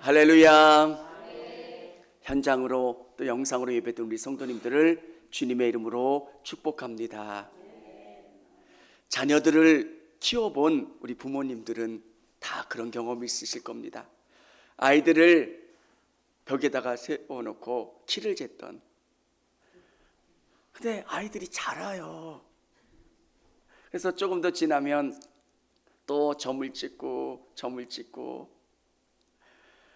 할렐루야. 현장으로 또 영상으로 예배드린 우리 성도님들을 주님의 이름으로 축복합니다. 자녀들을 키워본 우리 부모님들은 다 그런 경험이 있으실 겁니다. 아이들을 벽에다가 세워놓고 키를 쟀던, 근데 아이들이 자라요. 그래서 조금 더 지나면 또 점을 찍고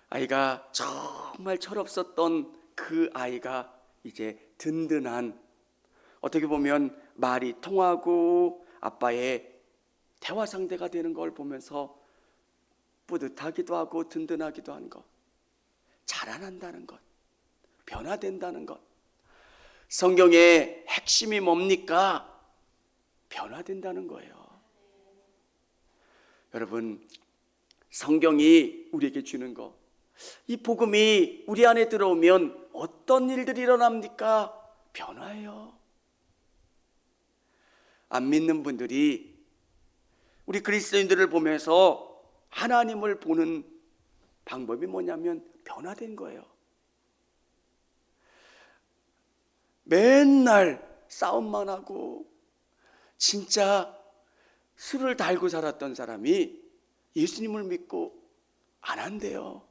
아이가 정말 철없었던 그 아이가 이제 든든한, 어떻게 보면 말이 통하고 아빠의 대화 상대가 되는 걸 보면서 뿌듯하기도 하고 든든하기도 한 것, 자라난다는 것, 변화된다는 것. 성경의 핵심이 뭡니까? 변화된다는 거예요. 여러분, 성경이 우리에게 주는 것, 이 복음이 우리 안에 들어오면 어떤 일들이 일어납니까? 변화해요. 안 믿는 분들이 우리 그리스도인들을 보면서 하나님을 보는 방법이 뭐냐면 변화된 거예요. 맨날 싸움만 하고 진짜 술을 달고 살았던 사람이 예수님을 믿고 안 한대요.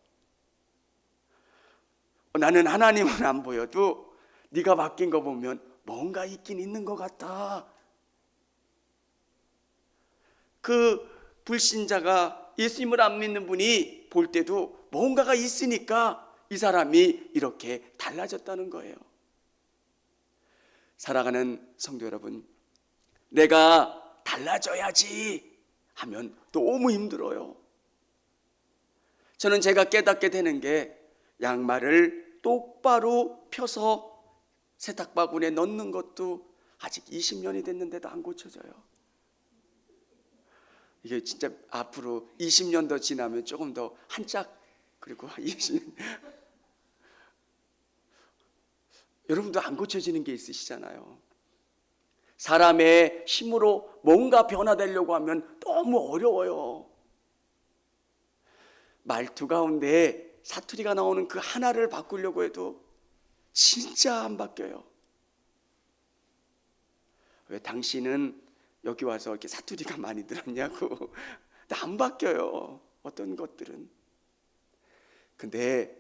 나는 하나님은 안 보여도 네가 바뀐 거 보면 뭔가 있긴 있는 것 같아. 그 불신자가 예수님을 안 믿는 분이 볼 때도 뭔가가 있으니까 이 사람이 이렇게 달라졌다는 거예요. 사랑하는 성도 여러분, 내가 달라져야지 하면 너무 힘들어요. 저는 제가 깨닫게 되는 게 양말을 똑바로 펴서 세탁바구니에 넣는 것도 아직 20년이 됐는데도 안 고쳐져요. 이게 진짜 앞으로 20년 더 지나면 조금 더 한짝, 그리고 20년 여러분도 안 고쳐지는 게 있으시잖아요. 사람의 힘으로 뭔가 변화되려고 하면 너무 어려워요. 말투 가운데 사투리가 나오는 그 하나를 바꾸려고 해도 진짜 안 바뀌어요. 왜 당신은 여기 와서 이렇게 사투리가 많이 들었냐고. 안 바뀌어요, 어떤 것들은. 근데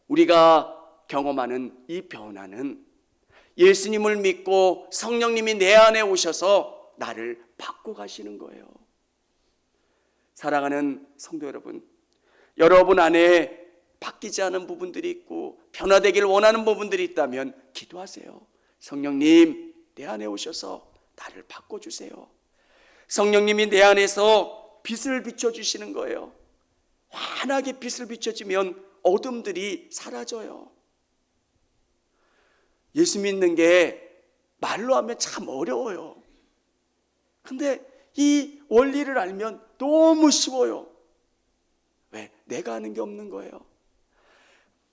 우리가 경험하는 이 변화는 예수님을 믿고 성령님이 내 안에 오셔서 나를 바꿔가시는 거예요. 사랑하는 성도 여러분, 여러분 안에 바뀌지 않은 부분들이 있고 변화되길 원하는 부분들이 있다면 기도하세요. 성령님, 내 안에 오셔서 나를 바꿔주세요. 성령님이 내 안에서 빛을 비춰주시는 거예요. 환하게 빛을 비춰주면 어둠들이 사라져요. 예수 믿는 게 말로 하면 참 어려워요. 근데 이 원리를 알면 너무 쉬워요. 왜? 내가 아는 게 없는 거예요.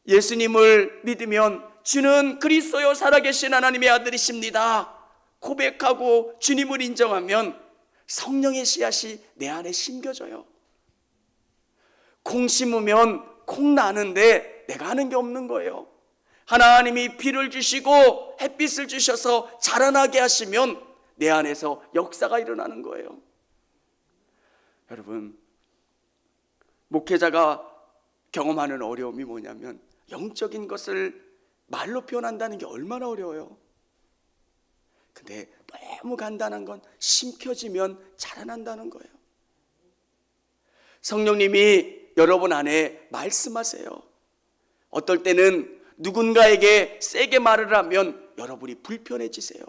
예수님을 믿으면 주는 그리스도요 살아계신 하나님의 아들이십니다 고백하고 주님을 인정하면 성령의 씨앗이 내 안에 심겨져요. 콩 심으면 콩 나는데 내가 아는 게 없는 거예요. 하나님이 비를 주시고 햇빛을 주셔서 자라나게 하시면 내 안에서 역사가 일어나는 거예요. 여러분, 목회자가 경험하는 어려움이 뭐냐면 영적인 것을 말로 표현한다는 게 얼마나 어려워요. 근데 너무 간단한 건 심겨지면 자라난다는 거예요. 성령님이 여러분 안에 말씀하세요. 어떨 때는 누군가에게 세게 말을 하면 여러분이 불편해지세요.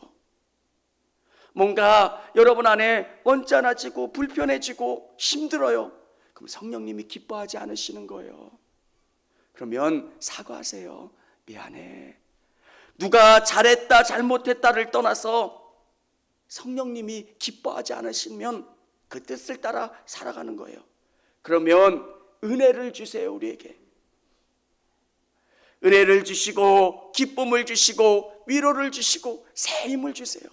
뭔가 여러분 안에 언짢아지고 불편해지고 힘들어요. 그럼 성령님이 기뻐하지 않으시는 거예요. 그러면 사과하세요. 미안해. 누가 잘했다 잘못했다를 떠나서 성령님이 기뻐하지 않으시면 그 뜻을 따라 살아가는 거예요. 그러면 은혜를 주세요. 우리에게 은혜를 주시고 기쁨을 주시고 위로를 주시고 새 힘을 주세요.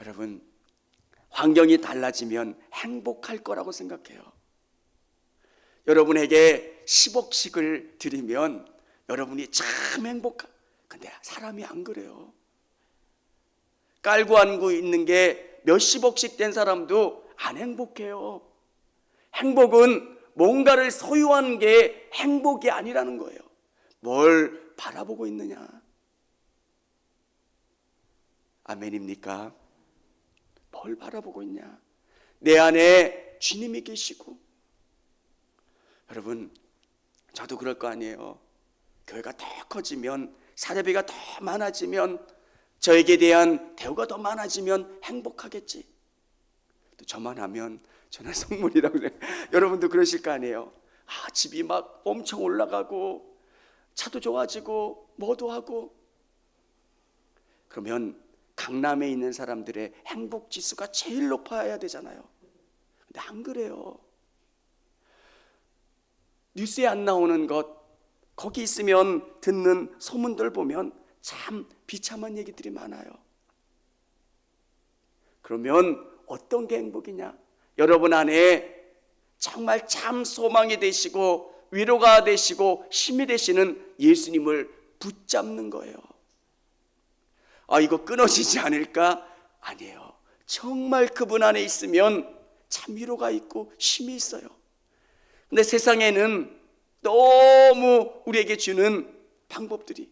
여러분, 환경이 달라지면 행복할 거라고 생각해요. 여러분에게 10억씩을 드리면 여러분이 참 행복한. 근데 사람이 안 그래요. 깔고 앉고 있는 게 몇십억씩 된 사람도 안 행복해요. 행복은 뭔가를 소유한 게 행복이 아니라는 거예요. 뭘 바라보고 있느냐. 아멘입니까? 뭘 바라보고 있냐. 내 안에 주님이 계시고. 여러분, 저도 그럴 거 아니에요. 교회가 더 커지면, 사례비가 더 많아지면, 저에게 대한 대우가 더 많아지면 행복하겠지. 또 저만 하면 저는 성물이라고 그래요. 여러분도 그러실 거 아니에요. 집이 막 엄청 올라가고 차도 좋아지고 뭐도 하고. 그러면 강남에 있는 사람들의 행복 지수가 제일 높아야 되잖아요. 근데 안 그래요. 뉴스에 안 나오는 것, 거기 있으면 듣는 소문들 보면 참 비참한 얘기들이 많아요. 그러면 어떤 게 행복이냐? 여러분 안에 정말 참 소망이 되시고 위로가 되시고 힘이 되시는 예수님을 붙잡는 거예요. 이거 끊어지지 않을까? 아니에요. 정말 그분 안에 있으면 참 위로가 있고 힘이 있어요. 근데 세상에는 너무 우리에게 주는 방법들이,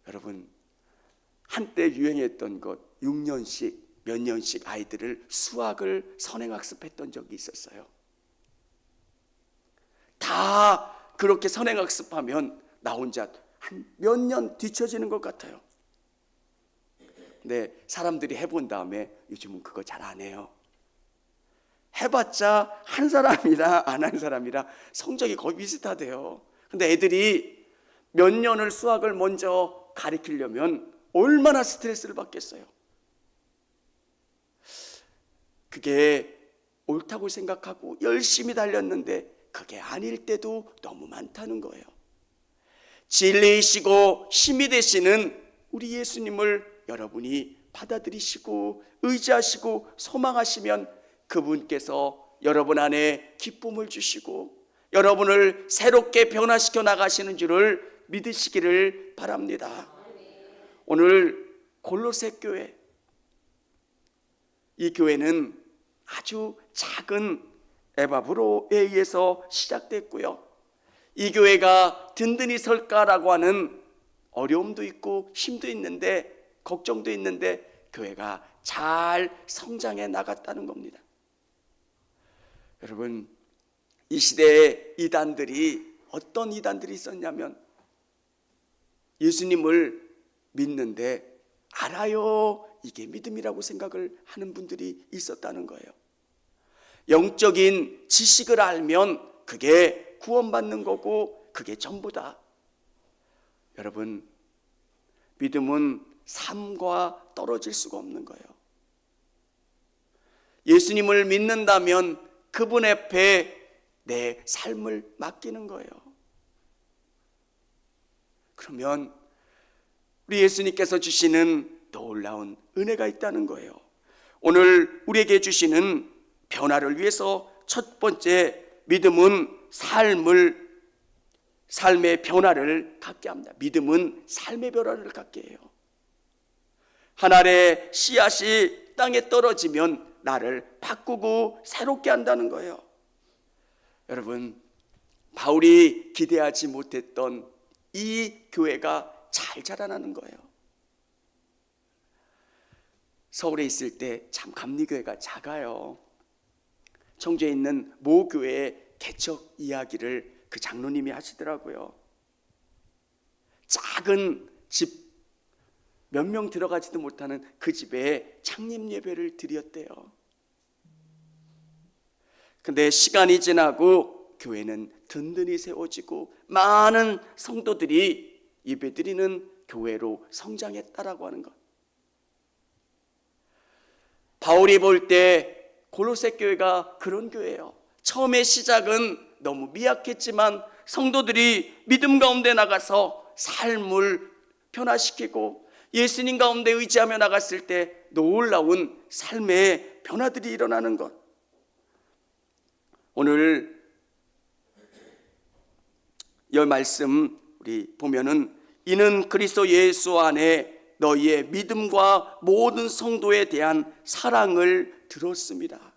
여러분, 한때 유행했던 것, 6년씩 몇 년씩 아이들을 수학을 선행학습했던 적이 있었어요. 다 그렇게 선행학습하면 나 혼자 한 몇 년 뒤처지는 것 같아요. 근데 사람들이 해본 다음에 요즘은 그거 잘 안 해요. 해봤자 한 사람이랑 안 한 사람이랑 성적이 거의 비슷하대요. 근데 애들이 몇 년을 수학을 먼저 가르치려면 얼마나 스트레스를 받겠어요. 그게 옳다고 생각하고 열심히 달렸는데 그게 아닐 때도 너무 많다는 거예요. 진리이시고 힘이 되시는 우리 예수님을 여러분이 받아들이시고 의지하시고 소망하시면 그분께서 여러분 안에 기쁨을 주시고 여러분을 새롭게 변화시켜 나가시는 줄을 믿으시기를 바랍니다. 오늘 골로새 교회, 이 교회는 아주 작은 에바브로에 의해서 시작됐고요. 이 교회가 든든히 설까라고 하는 어려움도 있고 힘도 있는데 걱정도 있는데 교회가 잘 성장해 나갔다는 겁니다. 여러분, 이 시대에 이단들이 어떤 이단들이 있었냐면 예수님을 믿는데 알아요, 이게 믿음이라고 생각을 하는 분들이 있었다는 거예요. 영적인 지식을 알면 그게 구원받는 거고 그게 전부다. 여러분, 믿음은 삶과 떨어질 수가 없는 거예요. 예수님을 믿는다면 그분 앞에 내 삶을 맡기는 거예요. 그러면 우리 예수님께서 주시는 놀라운 은혜가 있다는 거예요. 오늘 우리에게 주시는 변화를 위해서 첫 번째, 믿음은 삶의 변화를 갖게 합니다. 믿음은 삶의 변화를 갖게 해요. 한 알의 씨앗이 땅에 떨어지면 나를 바꾸고 새롭게 한다는 거예요. 여러분, 바울이 기대하지 못했던 이 교회가 잘 자라나는 거예요. 서울에 있을 때 참 감리교회가 작아요. 청주에 있는 모 교회의 개척 이야기를 그 장로님이 하시더라고요. 작은 집, 몇 명 들어가지도 못하는 그 집에 창립 예배를 드렸대요. 근데 시간이 지나고 교회는 든든히 세워지고 많은 성도들이 예배드리는 교회로 성장했다라고 하는 것. 바울이 볼 때 골로새 교회가 그런 교회예요. 처음에 시작은 너무 미약했지만 성도들이 믿음 가운데 나가서 삶을 변화시키고 예수님 가운데 의지하며 나갔을 때 놀라운 삶의 변화들이 일어나는 것. 오늘 이 말씀 우리 보면은 이는 그리스도 예수 안에 너희의 믿음과 모든 성도에 대한 사랑을 들었습니다.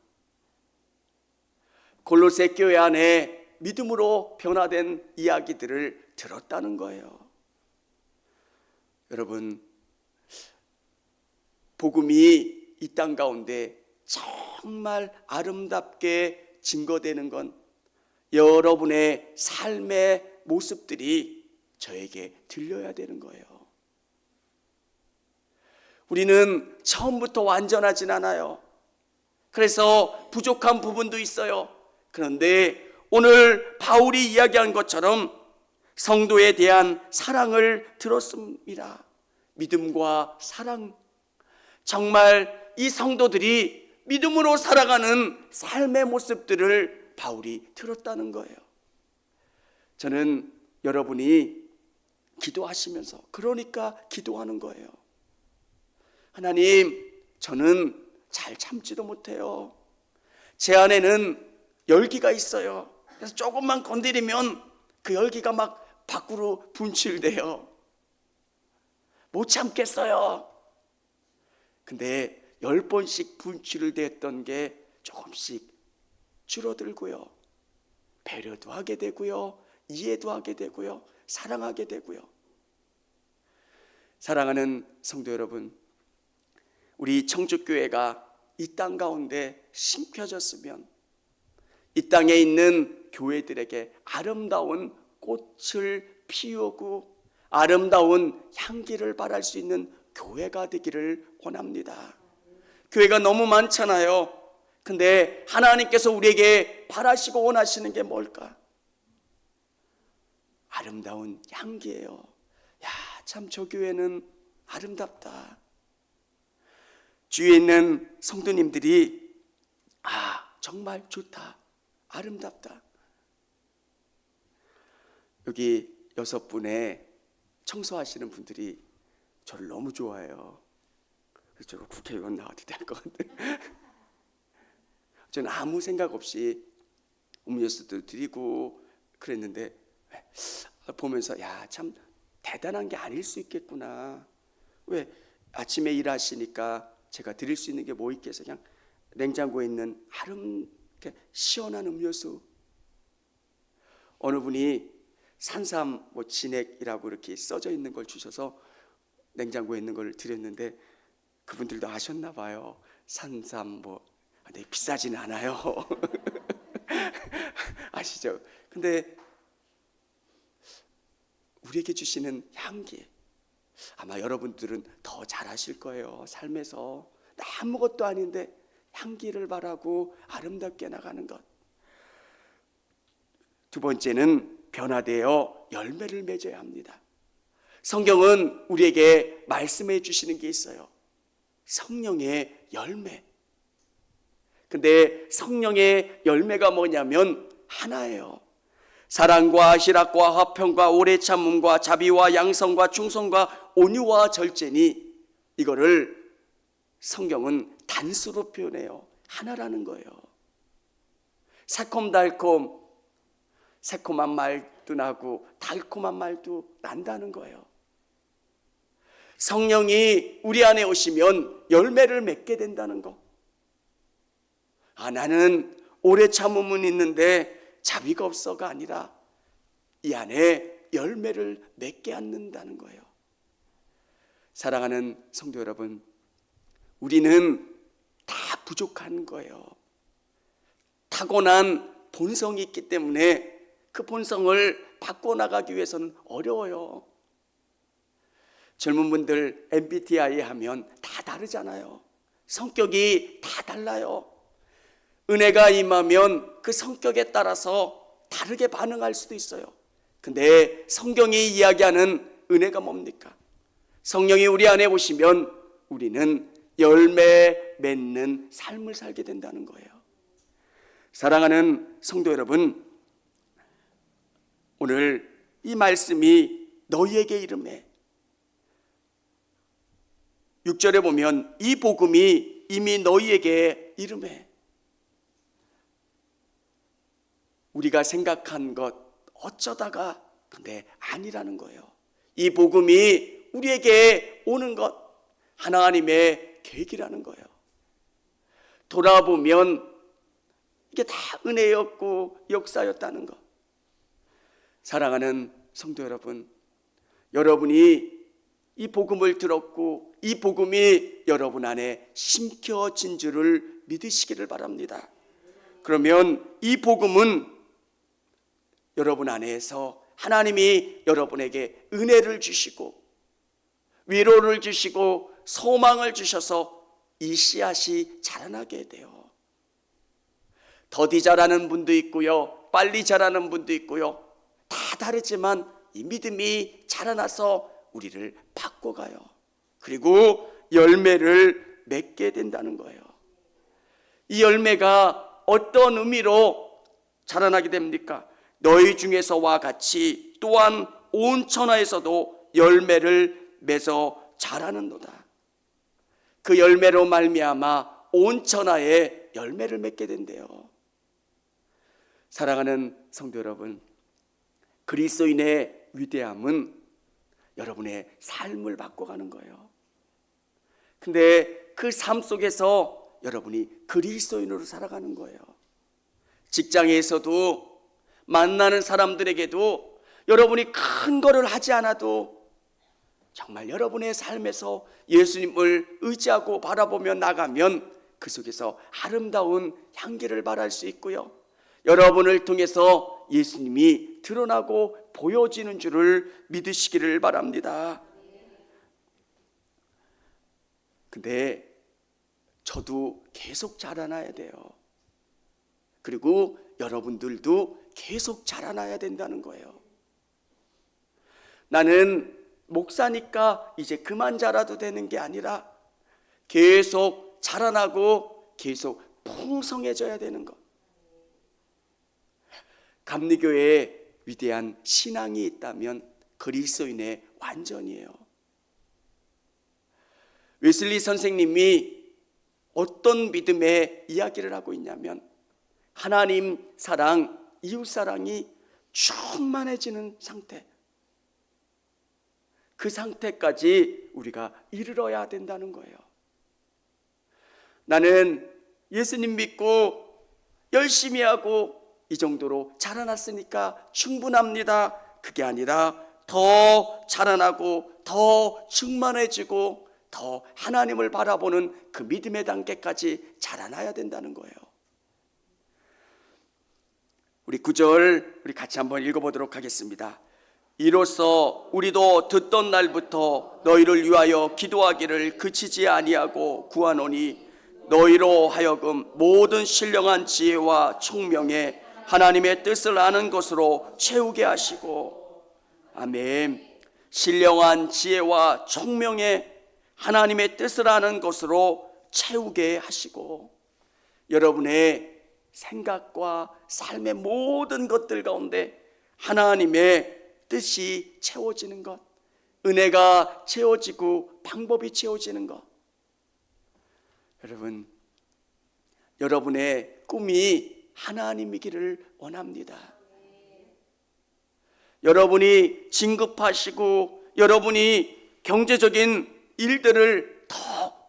골로새 교회 안에 믿음으로 변화된 이야기들을 들었다는 거예요. 여러분, 복음이 이 땅 가운데 정말 아름답게 증거되는 건 여러분의 삶의 모습들이 저에게 들려야 되는 거예요. 우리는 처음부터 완전하진 않아요. 그래서 부족한 부분도 있어요. 그런데 오늘 바울이 이야기한 것처럼 성도에 대한 사랑을 들었습니다. 믿음과 사랑, 정말 이 성도들이 믿음으로 살아가는 삶의 모습들을 바울이 들었다는 거예요. 저는 여러분이 기도하시면서 그러니까 기도하는 거예요. 하나님, 저는 잘 참지도 못해요. 제 안에는 열기가 있어요. 그래서 조금만 건드리면 그 열기가 막 밖으로 분출돼요. 못 참겠어요. 근데 10번씩 분출을 됐던 게 조금씩 줄어들고요. 배려도 하게 되고요. 이해도 하게 되고요. 사랑하게 되고요. 사랑하는 성도 여러분, 우리 청주교회가 이 땅 가운데 심겨졌으면 이 땅에 있는 교회들에게 아름다운 꽃을 피우고 아름다운 향기를 발할 수 있는 교회가 되기를 원합니다. 교회가 너무 많잖아요. 근데 하나님께서 우리에게 바라시고 원하시는 게 뭘까? 아름다운 향기예요. 야, 참 저 교회는 아름답다. 주위에 있는 성도님들이 정말 좋다, 아름답다. 여기 6분의 청소하시는 분들이 저를 너무 좋아해요. 그래서 저 국회의원 나와도 될 것 같아요. 저는 아무 생각 없이 음료수도 드리고 그랬는데 보면서 야, 참 대단한 게 아닐 수 있겠구나. 왜 아침에 일하시니까 제가 드릴 수 있는 게 뭐 있겠어요? 그냥 냉장고에 있는 아름답게 시원한 음료수. 어느 분이 산삼 진액이라고 이렇게 써져 있는 걸 주셔서 냉장고에 있는 걸 드렸는데 그분들도 아셨나 봐요. 산삼 근데 비싸지는 않아요. 아시죠? 근데 우리에게 주시는 향기, 아마 여러분들은 더 잘하실 거예요. 삶에서 아무것도 아닌데 향기를 바라고 아름답게 나가는 것. 두 번째는 변화되어 열매를 맺어야 합니다. 성경은 우리에게 말씀해 주시는 게 있어요. 성령의 열매. 근데 성령의 열매가 뭐냐면 하나예요. 사랑과 희락과 화평과 오래 참음과 자비와 양성과 충성과 온유와 절제니, 이거를 성경은 단수로 표현해요. 하나라는 거예요. 새콤달콤, 새콤한 말도 나고 달콤한 말도 난다는 거예요. 성령이 우리 안에 오시면 열매를 맺게 된다는 거. 나는 오래 참음은 있는데 자비가 없어가 아니라 이 안에 열매를 맺게 않는다는 거예요. 사랑하는 성도 여러분, 우리는 다 부족한 거예요. 타고난 본성이 있기 때문에 그 본성을 바꿔나가기 위해서는 어려워요. 젊은 분들 MBTI 하면 다 다르잖아요. 성격이 다 달라요. 은혜가 임하면 그 성격에 따라서 다르게 반응할 수도 있어요. 근데 성경이 이야기하는 은혜가 뭡니까? 성령이 우리 안에 오시면 우리는 열매 맺는 삶을 살게 된다는 거예요. 사랑하는 성도 여러분, 오늘 이 말씀이 너희에게 이르매, 6절에 보면 이 복음이 이미 너희에게 이르매, 우리가 생각한 것, 어쩌다가 근데 아니라는 거예요. 이 복음이 우리에게 오는 것 하나님의 계획이라는 거예요. 돌아보면 이게 다 은혜였고 역사였다는 것. 사랑하는 성도 여러분, 여러분이 이 복음을 들었고 이 복음이 여러분 안에 심겨진 줄을 믿으시기를 바랍니다. 그러면 이 복음은 여러분 안에서 하나님이 여러분에게 은혜를 주시고 위로를 주시고 소망을 주셔서 이 씨앗이 자라나게 돼요. 더디 자라는 분도 있고요, 빨리 자라는 분도 있고요. 다 다르지만 이 믿음이 자라나서 우리를 바꿔가요. 그리고 열매를 맺게 된다는 거예요. 이 열매가 어떤 의미로 자라나게 됩니까? 너희 중에서와 같이 또한 온 천하에서도 열매를 맺어 자라는도다. 그 열매로 말미암아 온 천하에 열매를 맺게 된대요. 사랑하는 성도 여러분, 그리스도인의 위대함은 여러분의 삶을 바꿔가는 거예요. 근데 그 삶 속에서 여러분이 그리스도인으로 살아가는 거예요. 직장에서도 만나는 사람들에게도 여러분이 큰 거를 하지 않아도 정말 여러분의 삶에서 예수님을 의지하고 바라보며 나가면 그 속에서 아름다운 향기를 발할 수 있고요, 여러분을 통해서 예수님이 드러나고 보여지는 줄을 믿으시기를 바랍니다. 근데 저도 계속 자라나야 돼요. 그리고 여러분들도 계속 자라나야 된다는 거예요. 나는 목사니까 이제 그만 자라도 되는 게 아니라 계속 자라나고 계속 풍성해져야 되는 것. 감리교회에 위대한 신앙이 있다면 그리스도인의 완전이에요. 웨슬리 선생님이 어떤 믿음의 이야기를 하고 있냐면 하나님 사랑, 이웃 사랑이 충만해지는 상태, 그 상태까지 우리가 이르러야 된다는 거예요. 나는 예수님 믿고 열심히 하고 이 정도로 자라났으니까 충분합니다. 그게 아니라 더 자라나고 더 충만해지고 더 하나님을 바라보는 그 믿음의 단계까지 자라나야 된다는 거예요. 우리 9절 우리 같이 한번 읽어보도록 하겠습니다. 이로써 우리도 듣던 날부터 너희를 위하여 기도하기를 그치지 아니하고 구하노니 너희로 하여금 모든 신령한 지혜와 총명에 하나님의 뜻을 아는 것으로 채우게 하시고, 아멘. 신령한 지혜와 총명에 하나님의 뜻을 아는 것으로 채우게 하시고, 여러분의 생각과 삶의 모든 것들 가운데 하나님의 뜻이 채워지는 것, 은혜가 채워지고 방법이 채워지는 것. 여러분, 여러분의 꿈이 하나님이기를 원합니다. 여러분이 진급하시고 여러분이 경제적인 일들을 더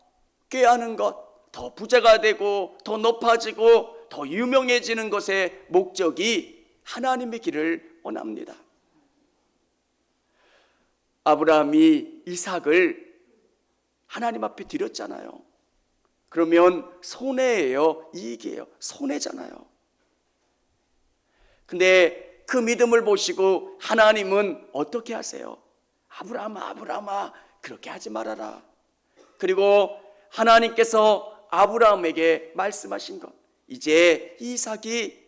꾀하는 것, 더 부자가 되고 더 높아지고 더 유명해지는 것의 목적이 하나님이기를 원합니다. 아브라함이 이삭을 하나님 앞에 드렸잖아요. 그러면 손해예요, 이익이에요? 손해잖아요. 근데 그 믿음을 보시고 하나님은 어떻게 하세요? 아브라함아, 아브라함아, 그렇게 하지 말아라. 그리고 하나님께서 아브라함에게 말씀하신 것, 이제 이삭이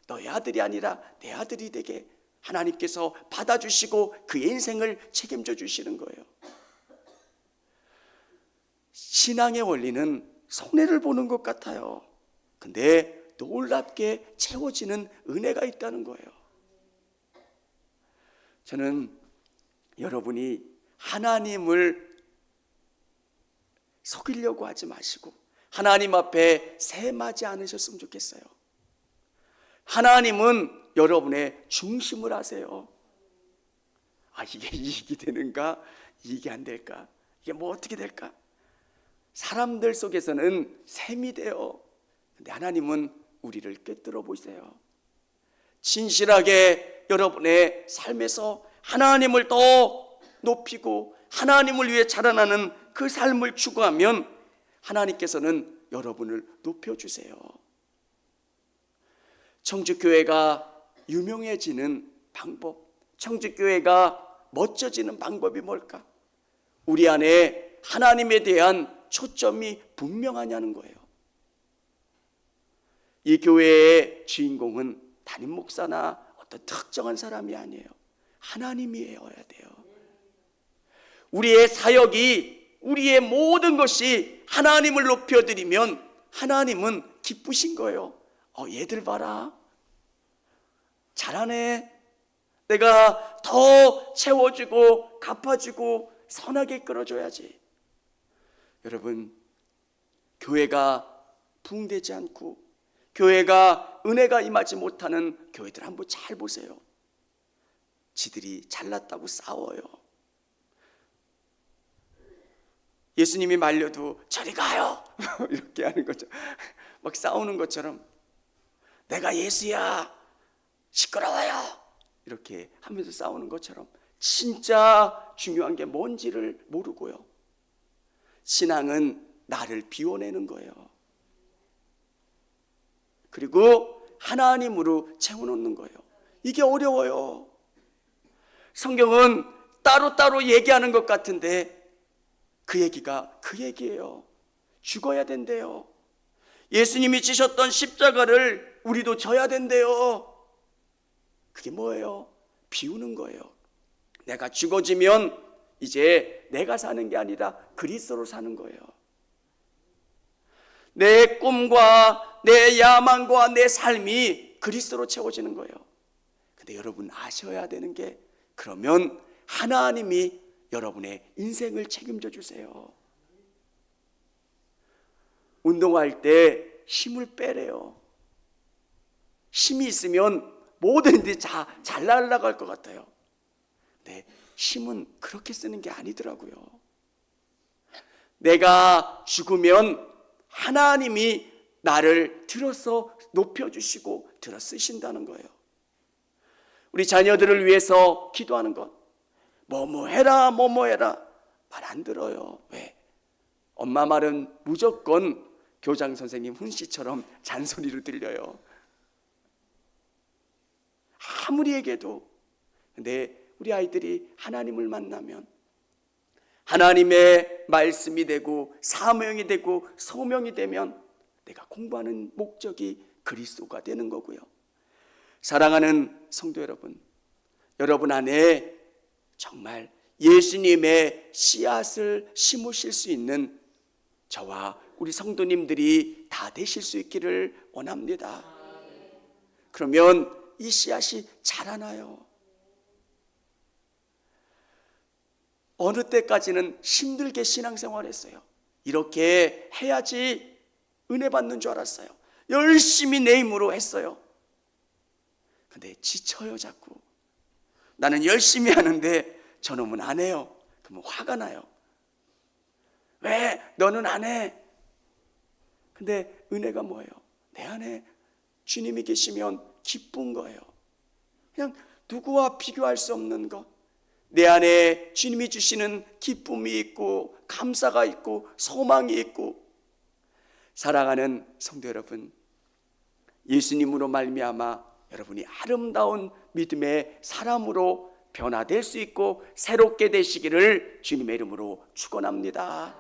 너의 아들이 아니라 내 아들이 되게 하나님께서 받아주시고 그의 인생을 책임져 주시는 거예요. 신앙의 원리는 손해를 보는 것 같아요. 근데 놀랍게 채워지는 은혜가 있다는 거예요. 저는 여러분이 하나님을 속이려고 하지 마시고 하나님 앞에 셈하지 않으셨으면 좋겠어요. 하나님은 여러분의 중심을 아세요. 이게 이익이 되는가? 이익이 안 될까? 이게 뭐 어떻게 될까? 사람들 속에서는 셈이 돼요. 근데 하나님은 우리를 꿰뚫어 보세요. 진실하게 여러분의 삶에서 하나님을 더 높이고 하나님을 위해 자라나는 그 삶을 추구하면 하나님께서는 여러분을 높여주세요. 청주교회가 유명해지는 방법, 청주교회가 멋져지는 방법이 뭘까? 우리 안에 하나님에 대한 초점이 분명하냐는 거예요. 이 교회의 주인공은 담임 목사나 어떤 특정한 사람이 아니에요. 하나님이어야 돼요. 우리의 사역이, 우리의 모든 것이 하나님을 높여드리면 하나님은 기쁘신 거예요. 얘들 봐라, 잘하네. 내가 더 채워주고 갚아주고 선하게 끌어줘야지. 여러분, 교회가 부흥되지 않고 교회가 은혜가 임하지 못하는 교회들 한번 잘 보세요. 지들이 잘났다고 싸워요. 예수님이 말려도 저리 가요 이렇게 하는 거죠. 막 싸우는 것처럼, 내가 예수야 시끄러워요 이렇게 하면서 싸우는 것처럼 진짜 중요한 게 뭔지를 모르고요. 신앙은 나를 비워내는 거예요. 그리고 하나님으로 채워놓는 거예요. 이게 어려워요. 성경은 따로따로 얘기하는 것 같은데 그 얘기가 그 얘기예요. 죽어야 된대요. 예수님이 지셨던 십자가를 우리도 져야 된대요. 그게 뭐예요? 비우는 거예요. 내가 죽어지면 이제 내가 사는 게 아니라 그리스도로 사는 거예요. 내 꿈과 내 야망과 내 삶이 그리스도로 채워지는 거예요. 근데 여러분 아셔야 되는 게, 그러면 하나님이 여러분의 인생을 책임져 주세요. 운동할 때 힘을 빼래요. 힘이 있으면 뭐든지 잘 날아갈 것 같아요. 근데 힘은 그렇게 쓰는 게 아니더라고요. 내가 죽으면 하나님이 나를 들어서 높여주시고 들어 쓰신다는 거예요. 우리 자녀들을 위해서 기도하는 것, 뭐뭐 해라 뭐뭐 해라 말 안 들어요. 왜? 엄마 말은 무조건 교장 선생님 훈씨처럼 잔소리를 들려요. 아무리 얘기해도. 근데 우리 아이들이 하나님을 만나면 하나님의 말씀이 되고 사명이 되고 소명이 되면 내가 공부하는 목적이 그리스도가 되는 거고요. 사랑하는 성도 여러분, 여러분 안에 정말 예수님의 씨앗을 심으실 수 있는 저와 우리 성도님들이 다 되실 수 있기를 원합니다. 그러면 이 씨앗이 자라나요. 어느 때까지는 힘들게 신앙생활했어요. 이렇게 해야지 은혜 받는 줄 알았어요. 열심히 내 힘으로 했어요. 근데 지쳐요. 자꾸 나는 열심히 하는데 저놈은 안 해요. 그러면 화가 나요. 왜 너는 안 해? 근데 은혜가 뭐예요? 내 안에 주님이 계시면 기쁜 거예요. 그냥 누구와 비교할 수 없는 것, 내 안에 주님이 주시는 기쁨이 있고 감사가 있고 소망이 있고. 사랑하는 성도 여러분, 예수님으로 말미암아 여러분이 아름다운 믿음의 사람으로 변화될 수 있고 새롭게 되시기를 주님의 이름으로 축원합니다.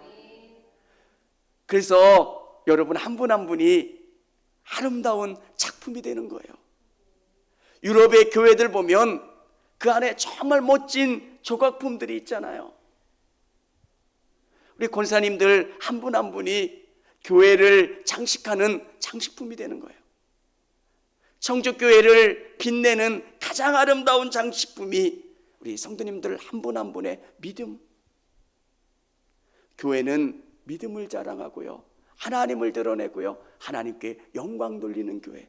그래서 여러분 한 분 한 분이 아름다운 작품이 되는 거예요. 유럽의 교회들 보면 그 안에 정말 멋진 조각품들이 있잖아요. 우리 권사님들 한 분 한 분이 교회를 장식하는 장식품이 되는 거예요. 청주교회를 빛내는 가장 아름다운 장식품이 우리 성도님들 한 분 한 분의 믿음. 교회는 믿음을 자랑하고요, 하나님을 드러내고요, 하나님께 영광 돌리는 교회.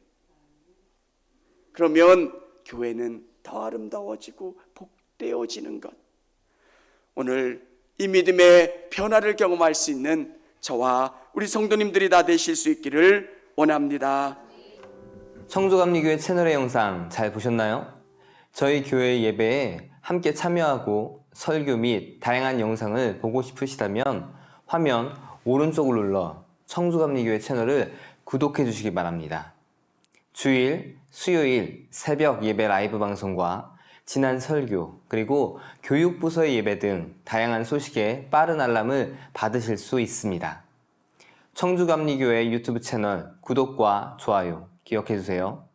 그러면 교회는 더 아름다워지고 확대어지는 것. 오늘 이 믿음의 변화를 경험할 수 있는 저와 우리 성도님들이 다 되실 수 있기를 원합니다. 청주감리교회 채널의 영상 잘 보셨나요? 저희 교회 예배에 함께 참여하고 설교 및 다양한 영상을 보고 싶으시다면 화면 오른쪽을 눌러 청주감리교회 채널을 구독해 주시기 바랍니다. 주일, 수요일 새벽 예배 라이브 방송과 지난 설교, 그리고 교육부서의 예배 등 다양한 소식에 빠른 알람을 받으실 수 있습니다. 청주감리교회 유튜브 채널 구독과 좋아요 기억해 주세요.